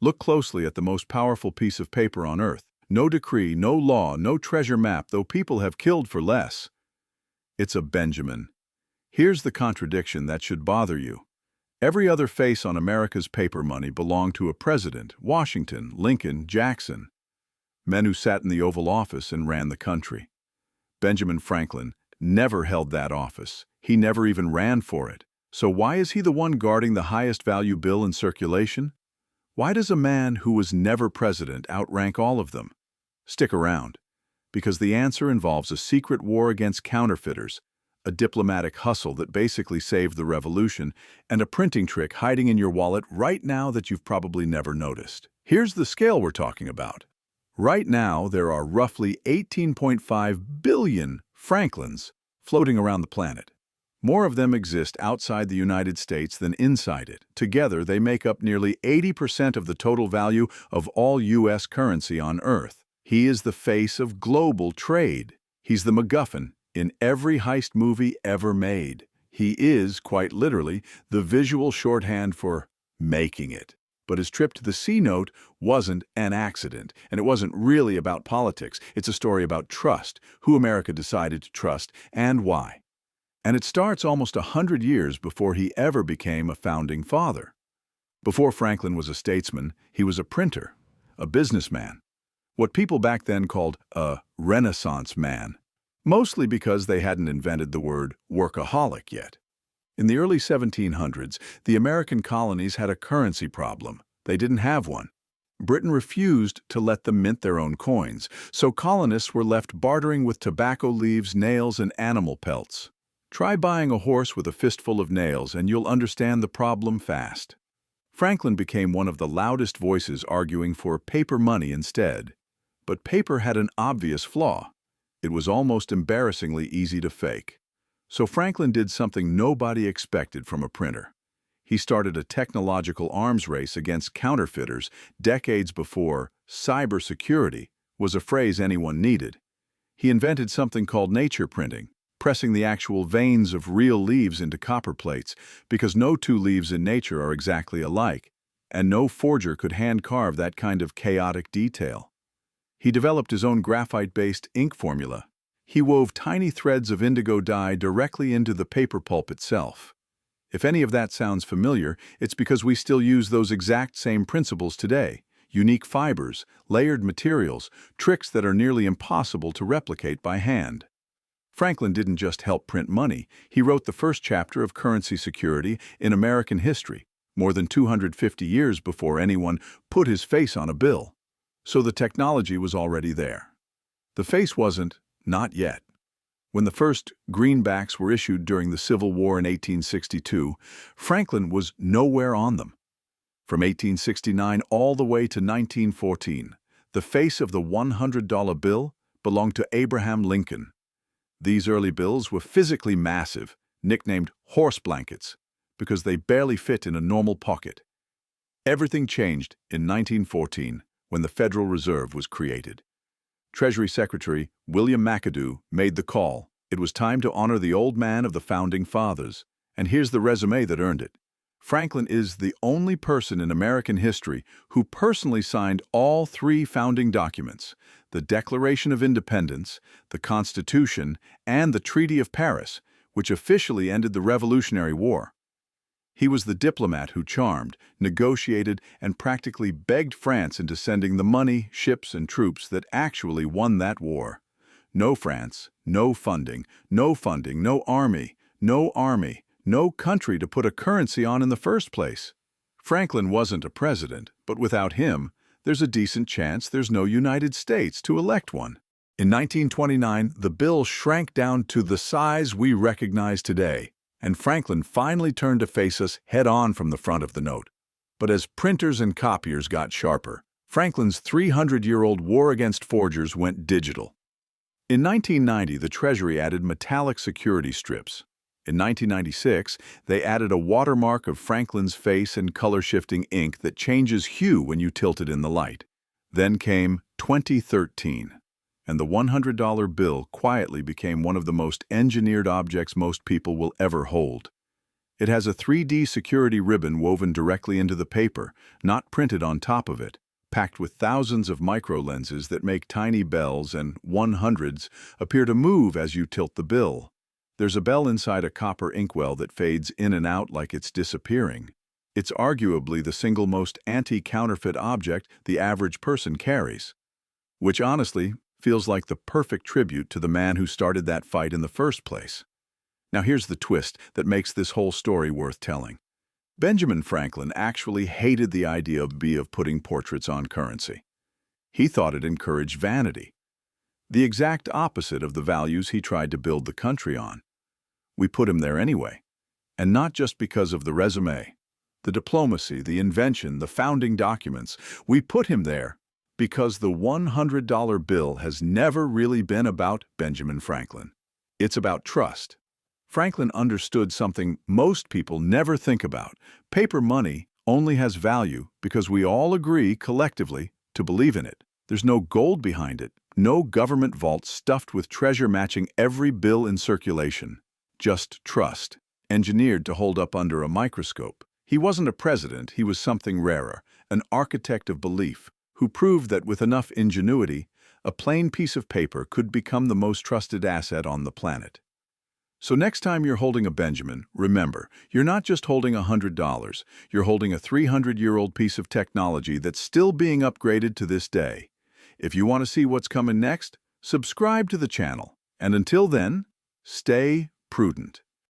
Look closely at the most powerful piece of paper on earth. No decree, no law, no treasure map, though people have killed for less. It's a Benjamin. Here's the contradiction that should bother you. Every other face on America's paper money belonged to a president: Washington, Lincoln, Jackson. Men who sat in the Oval Office and ran the country. Benjamin Franklin never held that office. He never even ran for it. So why is he the one guarding the highest value bill in circulation? Why does a man who was never president outrank all of them? Stick around, because the answer involves a secret war against counterfeiters, a diplomatic hustle that basically saved the revolution, and a printing trick hiding in your wallet right now that you've probably never noticed. Here's the scale we're talking about. Right now, there are roughly 18.5 billion Franklins floating around the planet. More of them exist outside the United States than inside it. Together, they make up nearly 80% of the total value of all U.S. currency on Earth. He is the face of global trade. He's the MacGuffin in every heist movie ever made. He is, quite literally, the visual shorthand for making it. But his trip to the C-note wasn't an accident, and it wasn't really about politics. It's a story about trust, who America decided to trust, and why. And it starts almost 100 years before he ever became a founding father. Before Franklin was a statesman, he was a printer, a businessman, what people back then called a Renaissance man, mostly because they hadn't invented the word workaholic yet. In the early 1700s, the American colonies had a currency problem. They didn't have one. Britain refused to let them mint their own coins, so colonists were left bartering with tobacco leaves, nails, and animal pelts. Try buying a horse with a fistful of nails, and you'll understand the problem fast. Franklin became one of the loudest voices arguing for paper money instead. But paper had an obvious flaw. It was almost embarrassingly easy to fake. So Franklin did something nobody expected from a printer. He started a technological arms race against counterfeiters decades before cybersecurity was a phrase anyone needed. He invented something called nature printing, pressing the actual veins of real leaves into copper plates, because no two leaves in nature are exactly alike, and no forger could hand-carve that kind of chaotic detail. He developed his own graphite-based ink formula. He wove tiny threads of indigo dye directly into the paper pulp itself. If any of that sounds familiar, it's because we still use those exact same principles today: unique fibers, layered materials, tricks that are nearly impossible to replicate by hand. Franklin didn't just help print money. He wrote the first chapter of currency security in American history, more than 250 years before anyone put his face on a bill. So the technology was already there. The face wasn't. Not yet. When the first greenbacks were issued during the Civil War in 1862, Franklin was nowhere on them. From 1869 all the way to 1914, the face of the $100 bill belonged to Abraham Lincoln. These early bills were physically massive, nicknamed horse blankets, because they barely fit in a normal pocket. Everything changed in 1914 when the Federal Reserve was created. Treasury Secretary William McAdoo made the call. It was time to honor the old man of the Founding Fathers. And here's the resume that earned it. Franklin is the only person in American history who personally signed all three founding documents: the Declaration of Independence, the Constitution, and the Treaty of Paris, which officially ended the Revolutionary War. He was the diplomat who charmed, negotiated, and practically begged France into sending the money, ships, and troops that actually won that war. No France, no funding, no army, no country to put a currency on in the first place. Franklin wasn't a president, but without him, there's a decent chance there's no United States to elect one. In 1929, the bill shrank down to the size we recognize today, and Franklin finally turned to face us head-on from the front of the note. But as printers and copiers got sharper, Franklin's 300-year-old war against forgers went digital. In 1990, the Treasury added metallic security strips. In 1996, they added a watermark of Franklin's face and color-shifting ink that changes hue when you tilt it in the light. Then came 2013. And the $100 bill quietly became one of the most engineered objects most people will ever hold. It has a 3D security ribbon woven directly into the paper, not printed on top of it, packed with thousands of micro-lenses that make tiny bells and 100s appear to move as you tilt the bill. There's a bell inside a copper inkwell that fades in and out like it's disappearing. It's arguably the single most anti-counterfeit object the average person carries, which honestly feels like the perfect tribute to the man who started that fight in the first place. Now here's the twist that makes this whole story worth telling. Benjamin Franklin actually hated the idea of putting portraits on currency. He thought it encouraged vanity, the exact opposite of the values he tried to build the country on. We put him there anyway, and not just because of the resume, the diplomacy, the invention, the founding documents. We put him there because the $100 bill has never really been about Benjamin Franklin. It's about trust. Franklin understood something most people never think about. Paper money only has value because we all agree collectively to believe in it. There's no gold behind it, no government vault stuffed with treasure matching every bill in circulation. Just trust, engineered to hold up under a microscope. He wasn't a president, he was something rarer, an architect of belief, who proved that with enough ingenuity, a plain piece of paper could become the most trusted asset on the planet. So next time you're holding a Benjamin, remember, you're not just holding $100, you're holding a 300-year-old piece of technology that's still being upgraded to this day. If you want to see what's coming next, subscribe to the channel. And until then, stay prudent.